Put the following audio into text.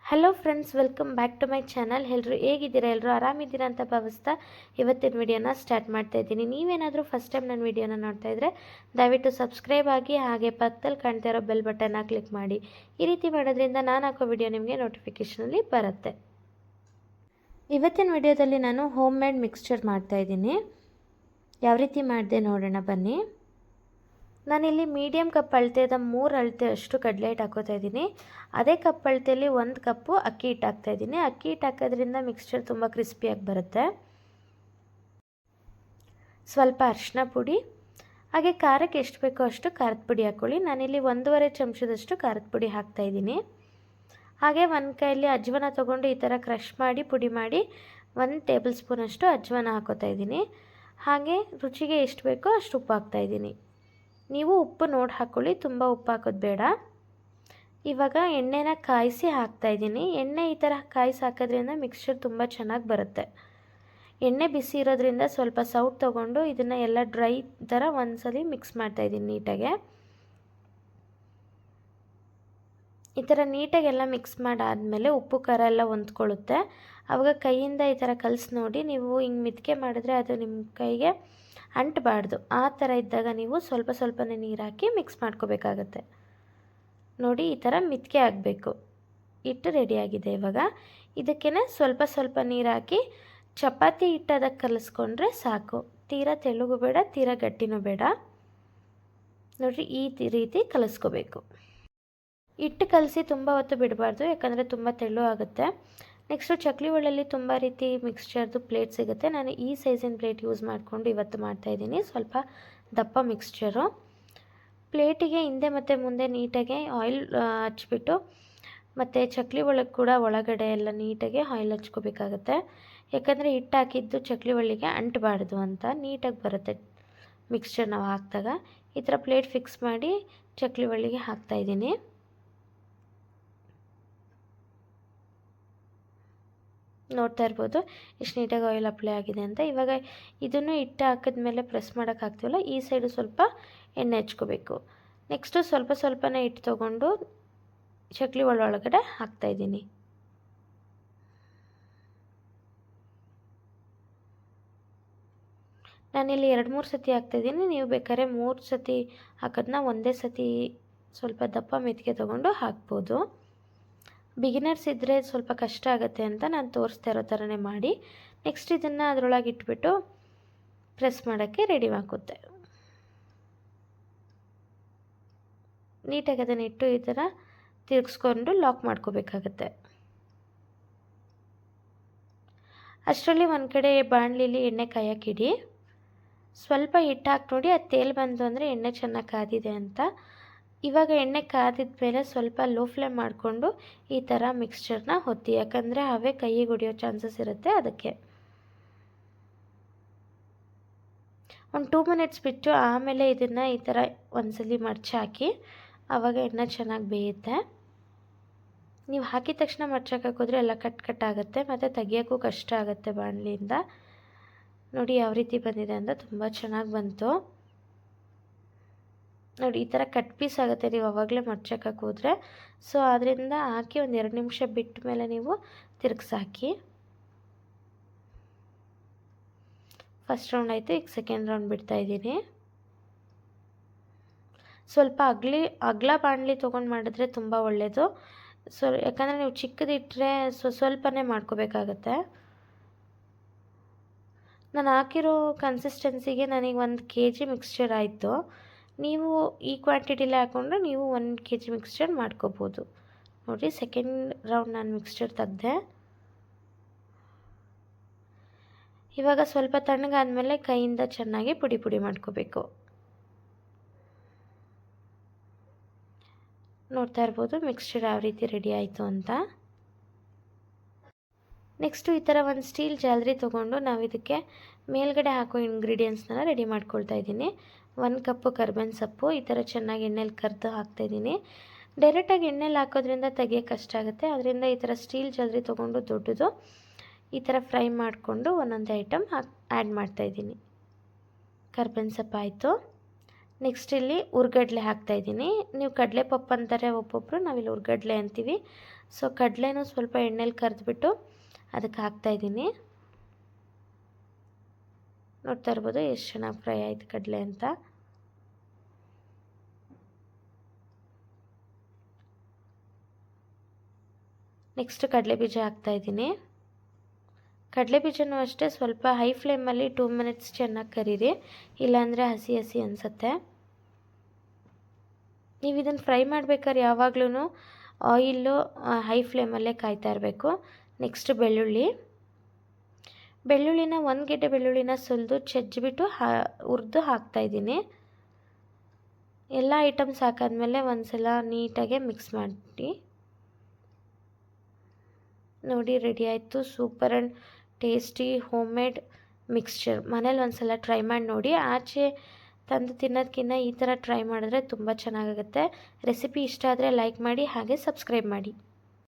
Hello friends, welcome back to my channel. ಎಲ್ಲರೂ ಹೇಗಿದ್ದೀರಾ? ಎಲ್ಲರೂ ಆರಾಮಿದ್ದೀರಾ ಅಂತ ಭಾವಿಸ್ತಾ ಇವತ್ತಿನ ವಿಡಿಯೋನ ಸ್ಟಾರ್ಟ್ ಮಾಡ್ತಾ ಇದ್ದೀನಿ. ನೀವೇನಾದರೂ ಫಸ್ಟ್ ಟೈಮ್ ನನ್ನ ವಿಡಿಯೋನ ನೋಡ್ತಾ ಇದ್ದರೆ ದಯವಿಟ್ಟು ಸಬ್ಸ್ಕ್ರೈಬ್ ಆಗಿ, ಹಾಗೆ ಪಕ್ಕದಲ್ಲಿ ಕಾಣ್ತಾ ಇರೋ ಬೆಲ್ ಬಟನ್ನ ಕ್ಲಿಕ್ ಮಾಡಿ. ಈ ರೀತಿ ಮಾಡೋದ್ರಿಂದ ನಾನು ಹಾಕೋ ವಿಡಿಯೋ ನಿಮಗೆ ನೋಟಿಫಿಕೇಷನಲ್ಲಿ ಬರುತ್ತೆ. ಇವತ್ತಿನ ವಿಡಿಯೋದಲ್ಲಿ ನಾನು ಹೋಮ್ ಮೇಡ್ ಮಿಕ್ಸ್ಚರ್ ಮಾಡ್ತಾಯಿದ್ದೀನಿ. ಯಾವ ರೀತಿ ಮಾಡಿದೆ ನೋಡೋಣ ಬನ್ನಿ. ನಾನಿಲ್ಲಿ ಮೀಡಿಯಮ್ ಕಪ್ ಅಳತೆದ 3 ಅಳತೆ ಅಷ್ಟು ಕಡಲೆ ಹಿಟ್ಟು ಹಾಕೋತಾ ಇದ್ದೀನಿ. ಅದೇ ಕಪ್ ಅಳತೆಯಲ್ಲಿ 1 ಕಪ್ಪು ಅಕ್ಕಿ ಹಿಟ್ಟು ಹಾಕ್ತಾಯಿದ್ದೀನಿ. ಅಕ್ಕಿ ಹಿಟ್ಟು ಹಾಕೋದ್ರಿಂದ ಮಿಕ್ಸ್ಚರ್ ತುಂಬ ಕ್ರಿಸ್ಪಿಯಾಗಿ ಬರುತ್ತೆ. ಸ್ವಲ್ಪ ಅರಿಶಿನ ಪುಡಿ, ಹಾಗೆ ಖಾರಕ್ಕೆ ಎಷ್ಟು ಬೇಕೋ ಅಷ್ಟು ಖಾರದ ಪುಡಿ ಹಾಕ್ಕೊಳ್ಳಿ. ನಾನಿಲ್ಲಿ 1.5 ಚಮಚದಷ್ಟು ಖಾರದ ಪುಡಿ ಹಾಕ್ತಾಯಿದ್ದೀನಿ. ಹಾಗೆ ಒಂದು ಕೈಯಲ್ಲಿ ಅಜ್ವಾನ ತೊಗೊಂಡು ಈ ಥರ ಕ್ರಷ್ ಮಾಡಿ ಪುಡಿ ಮಾಡಿ 1 ಟೇಬಲ್ ಸ್ಪೂನಷ್ಟು ಅಜ್ವಾನ ಹಾಕೋತಾ ಇದ್ದೀನಿ. ಹಾಗೆ ರುಚಿಗೆ ಎಷ್ಟು ಬೇಕೋ ಅಷ್ಟು ಉಪ್ಪು ಹಾಕ್ತಾಯಿದ್ದೀನಿ. ನೀವು ಉಪ್ಪು ನೋಡಿ ಹಾಕ್ಕೊಳ್ಳಿ, ತುಂಬ ಉಪ್ಪು ಹಾಕೋದು ಬೇಡ. ಇವಾಗ ಎಣ್ಣೆನ ಕಾಯಿಸಿ ಹಾಕ್ತಾಯಿದ್ದೀನಿ. ಎಣ್ಣೆ ಈ ಥರ ಕಾಯಿಸಿ ಹಾಕೋದ್ರಿಂದ ಮಿಕ್ಸ್ಚರ್ ತುಂಬ ಚೆನ್ನಾಗಿ ಬರುತ್ತೆ. ಎಣ್ಣೆ ಬಿಸಿ ಇರೋದ್ರಿಂದ ಸ್ವಲ್ಪ ಸೌಟ್ ತೊಗೊಂಡು ಇದನ್ನು ಎಲ್ಲ ಡ್ರೈ ಥರ ಒಂದ್ಸಲಿ ಮಿಕ್ಸ್ ಮಾಡ್ತಾಯಿದ್ದೀನಿ ನೀಟಾಗೆ. ಈ ಥರ ನೀಟಾಗೆಲ್ಲ ಮಿಕ್ಸ್ ಮಾಡಾದಮೇಲೆ ಉಪ್ಪು ಖಾರ ಎಲ್ಲ ಹೊಂದ್ಕೊಳ್ಳುತ್ತೆ. ಆವಾಗ ಕೈಯಿಂದ ಈ ಥರ ಕಲಸಿ ನೋಡಿ. ನೀವು ಹಿಂಗೆ ಮಿತ್ಕೆ ಮಾಡಿದ್ರೆ ಅದು ನಿಮ್ಮ ಕೈಗೆ ಅಂಟಬಾರ್ದು. ಆ ಥರ ಇದ್ದಾಗ ನೀವು ಸ್ವಲ್ಪ ಸ್ವಲ್ಪನೇ ನೀರು ಹಾಕಿ ಮಿಕ್ಸ್ ಮಾಡ್ಕೋಬೇಕಾಗತ್ತೆ. ನೋಡಿ, ಈ ಥರ ಮಿತ್ಕೆ ಆಗಬೇಕು. ಹಿಟ್ಟು ರೆಡಿಯಾಗಿದೆ. ಇವಾಗ ಇದಕ್ಕೇ ಸ್ವಲ್ಪ ಸ್ವಲ್ಪ ನೀರು ಹಾಕಿ ಚಪಾತಿ ಹಿಟ್ಟು ಅದಕ್ಕೆ ಕಲಿಸ್ಕೊಂಡ್ರೆ ಸಾಕು. ತೀರಾ ತೆಳ್ಳಗೂ ಬೇಡ, ತೀರಾ ಗಟ್ಟಿನೂ ಬೇಡ. ನೋಡಿರಿ, ಈ ರೀತಿ ಕಲಿಸ್ಕೋಬೇಕು. ಹಿಟ್ಟು ಕಲಸಿ ತುಂಬ ಹೊತ್ತು ಬಿಡಬಾರ್ದು, ಯಾಕಂದರೆ ತುಂಬ ತೆಳ್ಳು ಆಗುತ್ತೆ. ನೆಕ್ಸ್ಟು ಚಕ್ಲಿ ಒಳ್ಳೆಯಲ್ಲಿ ತುಂಬ ರೀತಿ ಮಿಕ್ಸ್ಚರ್ದು ಪ್ಲೇಟ್ ಸಿಗುತ್ತೆ. ನಾನು ಈ ಸೈಜಿನ ಪ್ಲೇಟ್ ಯೂಸ್ ಮಾಡಿಕೊಂಡು ಇವತ್ತು ಮಾಡ್ತಾಯಿದ್ದೀನಿ. ಸ್ವಲ್ಪ ದಪ್ಪ ಮಿಕ್ಸ್ಚರು. ಪ್ಲೇಟಿಗೆ ಹಿಂದೆ ಮತ್ತು ಮುಂದೆ ನೀಟಾಗಿ ಆಯಿಲ್ ಹಚ್ಬಿಟ್ಟು, ಮತ್ತು ಚಕ್ಲಿ ಒಳಗೆ ಕೂಡ ಒಳಗಡೆ ಎಲ್ಲ ನೀಟಾಗಿ ಆಯಿಲ್ ಹಚ್ಕೋಬೇಕಾಗತ್ತೆ. ಯಾಕಂದರೆ ಹಿಟ್ಟು ಹಾಕಿದ್ದು ಚಕ್ಲಿ ಒಳ್ಳಿಗೆ ಅಂಟಬಾರ್ದು ಅಂತ. ನೀಟಾಗಿ ಬರುತ್ತೆ ಮಿಕ್ಸ್ಚರ್ ನಾವು ಹಾಕಿದಾಗ. ಈ ಥರ ಪ್ಲೇಟ್ ಫಿಕ್ಸ್ ಮಾಡಿ ಚಕ್ಲಿ ಒಳ್ಳಿಗೆ ಹಾಕ್ತಾಯಿದ್ದೀನಿ. ನೋಡ್ತಾ ಇರ್ಬೋದು ಎಷ್ಟು ನೀಟಾಗಿ ಆಯಿಲ್ ಅಪ್ಲೈ ಆಗಿದೆ ಅಂತ. ಇವಾಗ ಇದನ್ನು ಹಿಟ್ಟು ಹಾಕಿದ್ಮೇಲೆ ಪ್ರೆಸ್ ಮಾಡೋಕ್ಕಾಗ್ತೀವಲ್ಲ, ಈ ಸೈಡು ಸ್ವಲ್ಪ ಎಣ್ಣೆ ಹಚ್ಕೋಬೇಕು. ನೆಕ್ಸ್ಟು ಸ್ವಲ್ಪ ಸ್ವಲ್ಪನೇ ಹಿಟ್ಟು ತೊಗೊಂಡು ಚಕ್ಲಿ ಒಳಗಡೆ ಹಾಕ್ತಾಯಿದ್ದೀನಿ. ನಾನಿಲ್ಲಿ 2-3 ಸತಿ ಹಾಕ್ತಾಯಿದ್ದೀನಿ. ನೀವು ಬೇಕಾದ್ರೆ 3 ಸತಿ ಹಾಕೋದನ್ನ ಒಂದೇ ಸತಿ ಸ್ವಲ್ಪ ದಪ್ಪ ಮೆತ್ತಿಗೆ ತೊಗೊಂಡು ಹಾಕ್ಬೋದು. ಬಿಗಿನರ್ಸ್ ಇದ್ದರೆ ಸ್ವಲ್ಪ ಕಷ್ಟ ಆಗುತ್ತೆ ಅಂತ ನಾನು ತೋರಿಸ್ತಾ ಇರೋ ಥರನೇ ಮಾಡಿ. ನೆಕ್ಸ್ಟ್ ಇದನ್ನು ಅದರೊಳಗೆ ಇಟ್ಬಿಟ್ಟು ಪ್ರೆಸ್ ಮಾಡೋಕ್ಕೆ ರೆಡಿ ಹಾಕುತ್ತೆ. ನೀಟಾಗಿ ಅದನ್ನು ಇಟ್ಟು ಈ ಥರ ತಿರುಗಿಸ್ಕೊಂಡು ಲಾಕ್ ಮಾಡ್ಕೋಬೇಕಾಗತ್ತೆ. ಅಷ್ಟರಲ್ಲಿ ಒಂದು ಕಡೆ ಬಾಣಲಿಲಿ ಎಣ್ಣೆ ಕಾಯಕ್ಕಿಡಿ. ಸ್ವಲ್ಪ ಹಿಟ್ಟು ಹಾಕಿ ನೋಡಿ, ಅದು ತೇಲ್ ಬಂತು ಅಂದರೆ ಎಣ್ಣೆ ಚೆನ್ನಾಗಿ ಕಾದಿದೆ ಅಂತ. ಇವಾಗ ಎಣ್ಣೆ ಕಾದಿದ ಮೇಲೆ ಸ್ವಲ್ಪ ಲೋ ಫ್ಲೇಮ್ ಮಾಡಿಕೊಂಡು ಈ ಥರ ಮಿಕ್ಸ್ಚರ್ನ ಹೊತ್ತಿ, ಯಾಕಂದರೆ ಅವೇ ಕೈಗೆ ಹೊಡೆಯೋ ಚಾನ್ಸಸ್ ಇರುತ್ತೆ. ಅದಕ್ಕೆ ಒಂದು 2 ಮಿನಿಟ್ಸ್ ಬಿಟ್ಟು ಆಮೇಲೆ ಇದನ್ನು ಈ ಥರ ಒಂದ್ಸಲಿ ಮಡ್ಚಿ ಹಾಕಿ, ಆವಾಗ ಎಣ್ಣೆ ಚೆನ್ನಾಗಿ ಬೇಯುತ್ತೆ. ನೀವು ಹಾಕಿದ ತಕ್ಷಣ ಮಡ್ಚೋಕ್ಕಾಗೋದ್ರೆ ಎಲ್ಲ ಕಟ್ ಆಗುತ್ತೆ, ಮತ್ತು ತೆಗಿಯೋಕ್ಕೂ ಕಷ್ಟ ಆಗುತ್ತೆ ಬಾಣಲಿಯಿಂದ. ನೋಡಿ ಯಾವ ರೀತಿ ಬಂದಿದೆ ಅಂತ, ತುಂಬ ಚೆನ್ನಾಗಿ ಬಂತು. ನೋಡಿ, ಈ ಥರ ಕಟ್ ಪೀಸ್ ಆಗುತ್ತೆ ನೀವು ಆವಾಗಲೇ ಮಡ್ಚೋಕ್ಕೆ ಹೋದರೆ. ಸೊ ಅದರಿಂದ ಹಾಕಿ ಒಂದು 2 ನಿಮಿಷ ಬಿಟ್ಟ ಮೇಲೆ ನೀವು ತಿರುಗಿಸಾಕಿ. ಫಸ್ಟ್ ರೌಂಡ್ ಆಯಿತು, ಈಗ ಸೆಕೆಂಡ್ ರೌಂಡ್ ಬಿಡ್ತಾಯಿದ್ದೀನಿ. ಸ್ವಲ್ಪ ಅಗಲ ಬಾಣಲಿ ತೊಗೊಂಡು ಮಾಡಿದ್ರೆ ತುಂಬ ಒಳ್ಳೆಯದು. ಯಾಕಂದರೆ ನೀವು ಚಿಕ್ಕದಿಟ್ಟರೆ ಸ್ವಲ್ಪನೇ ಮಾಡ್ಕೋಬೇಕಾಗತ್ತೆ. ನಾನು ಹಾಕಿರೋ ಕನ್ಸಿಸ್ಟೆನ್ಸಿಗೆ ನನಗೆ 1 kg ಮಿಕ್ಸ್ಚರ್ ಆಯಿತು. ನೀವು ಈ ಕ್ವಾಂಟಿಟಿಲೇ ಹಾಕ್ಕೊಂಡ್ರೆ ನೀವು 1 kg ಮಿಕ್ಸ್ಚರ್ ಮಾಡ್ಕೋಬೋದು. ನೋಡಿ, ಸೆಕೆಂಡ್ ರೌಂಡ್ ನಾನು ಮಿಕ್ಸ್ಚರ್ ತೆಗೆದೆ. ಇವಾಗ ಸ್ವಲ್ಪ ತಣ್ಣಗಾದ್ಮೇಲೆ ಕೈಯಿಂದ ಚೆನ್ನಾಗಿ ಪುಡಿ ಮಾಡ್ಕೋಬೇಕು. ನೋಡ್ತಾ ಇರ್ಬೋದು ಮಿಕ್ಸ್ಚರ್ ಯಾವ ರೀತಿ ರೆಡಿ ಆಯಿತು ಅಂತ. ನೆಕ್ಸ್ಟು ಈ ಥರ ಒಂದು ಸ್ಟೀಲ್ ಜಾಲರಿ ತೊಗೊಂಡು ನಾವು ಇದಕ್ಕೆ ಮೇಲ್ಗಡೆ ಹಾಕೋ ಇಂಗ್ರೀಡಿಯೆಂಟ್ಸ್ನೆಲ್ಲ ರೆಡಿ ಮಾಡ್ಕೊಳ್ತಾ ಇದ್ದೀನಿ. 1 ಕಪ್ಪು ಕರ್ಬೇವಿನ ಸೊಪ್ಪು ಈ ಥರ ಚೆನ್ನಾಗಿ ಎಣ್ಣೆಲಿ ಕರೆದು ಹಾಕ್ತಾಯಿದ್ದೀನಿ. ಡೈರೆಕ್ಟಾಗಿ ಎಣ್ಣೆಲಿ ಹಾಕೋದ್ರಿಂದ ತೆಗಿಯೋಕ್ಕೆ ಕಷ್ಟ ಆಗುತ್ತೆ. ಅದರಿಂದ ಈ ಥರ ಸ್ಟೀಲ್ ಜಾಲರಿ ತೊಗೊಂಡು ದೊಡ್ಡದು ಈ ಥರ ಫ್ರೈ ಮಾಡಿಕೊಂಡು ಒಂದೊಂದು ಐಟಮ್ ಆ್ಯಡ್ ಮಾಡ್ತಾಯಿದ್ದೀನಿ. ಕರ್ಬೇವಿನ ಸೊಪ್ಪು ಆಯಿತು. ನೆಕ್ಸ್ಟ್ ಇಲ್ಲಿ ಹುರ್ಗಡ್ಲೆ ಹಾಕ್ತಾಯಿದ್ದೀನಿ. ನೀವು ಕಡಲೆಪಪ್ಪು ಅಂತಾರೆ ಒಬ್ಬೊಬ್ಬರು, ನಾವಿಲ್ಲಿ ಹುರ್ಗಡ್ಲೆ ಅಂತೀವಿ. ಸೊ ಕಡಲೆನೂ ಸ್ವಲ್ಪ ಎಣ್ಣೆಲಿ ಕರೆದ್ಬಿಟ್ಟು ಅದಕ್ಕೆ ಹಾಕ್ತಾಯಿದ್ದೀನಿ. ನೋಡ್ತಾ ಇರ್ಬೋದು ಎಷ್ಟು ಚೆನ್ನಾಗಿ ಫ್ರೈ ಆಯಿತು ಕಡಲೆ ಅಂತ. ನೆಕ್ಸ್ಟ್ ಕಡಲೆ ಬೀಜ ಹಾಕ್ತಾಯಿದ್ದೀನಿ. ಕಡಲೆ ಬೀಜನೂ ಅಷ್ಟೇ ಸ್ವಲ್ಪ ಹೈ ಫ್ಲೇಮಲ್ಲಿ 2 ಮಿನಿಟ್ಸ್ ಚೆನ್ನಾಗಿ ಕರೀರಿ, ಇಲ್ಲಾಂದರೆ ಹಸಿ ಹಸಿ ಅನಿಸುತ್ತೆ. ನೀವು ಇದನ್ನು ಫ್ರೈ ಮಾಡ್ಬೇಕಾದ್ರೆ ಯಾವಾಗಲೂ ಆಯಿಲ್ಲು ಹೈ ಫ್ಲೇಮಲ್ಲೇ ಕಾಯ್ತಾ ಇರಬೇಕು. ನೆಕ್ಸ್ಟ್ ಬೆಳ್ಳುಳ್ಳಿನ 1 ಗೆಡ್ಡೆ ಬೆಳ್ಳುಳ್ಳಿನ ಸುಲಿದು ಚೆಜ್ಜಿಬಿಟ್ಟು ಹುರಿದು ಹಾಕ್ತಾಯಿದ್ದೀನಿ. ಎಲ್ಲ ಐಟಮ್ಸ್ ಹಾಕಾದ್ಮೇಲೆ ಒಂದು ಸಲ ನೀಟಾಗೆ ಮಿಕ್ಸ್ ಮಾಡಿ. ನೋಡಿ ರೆಡಿ ಆಯಿತು super and tasty home made mixture. ಮನೇಲಿ ಒಂದು ಸಲ ಟ್ರೈ ಮಾಡಿ ನೋಡಿ. ಆಚೆ ತಂದು ತಿನ್ನೋದಕ್ಕಿಂತ ಈ ಥರ ಟ್ರೈ ಮಾಡಿದ್ರೆ ತುಂಬ ಚೆನ್ನಾಗಾಗುತ್ತೆ. ರೆಸಿಪಿ ಇಷ್ಟ ಆದರೆ ಲೈಕ್ ಮಾಡಿ, ಹಾಗೆ ಸಬ್ಸ್ಕ್ರೈಬ್ ಮಾಡಿ.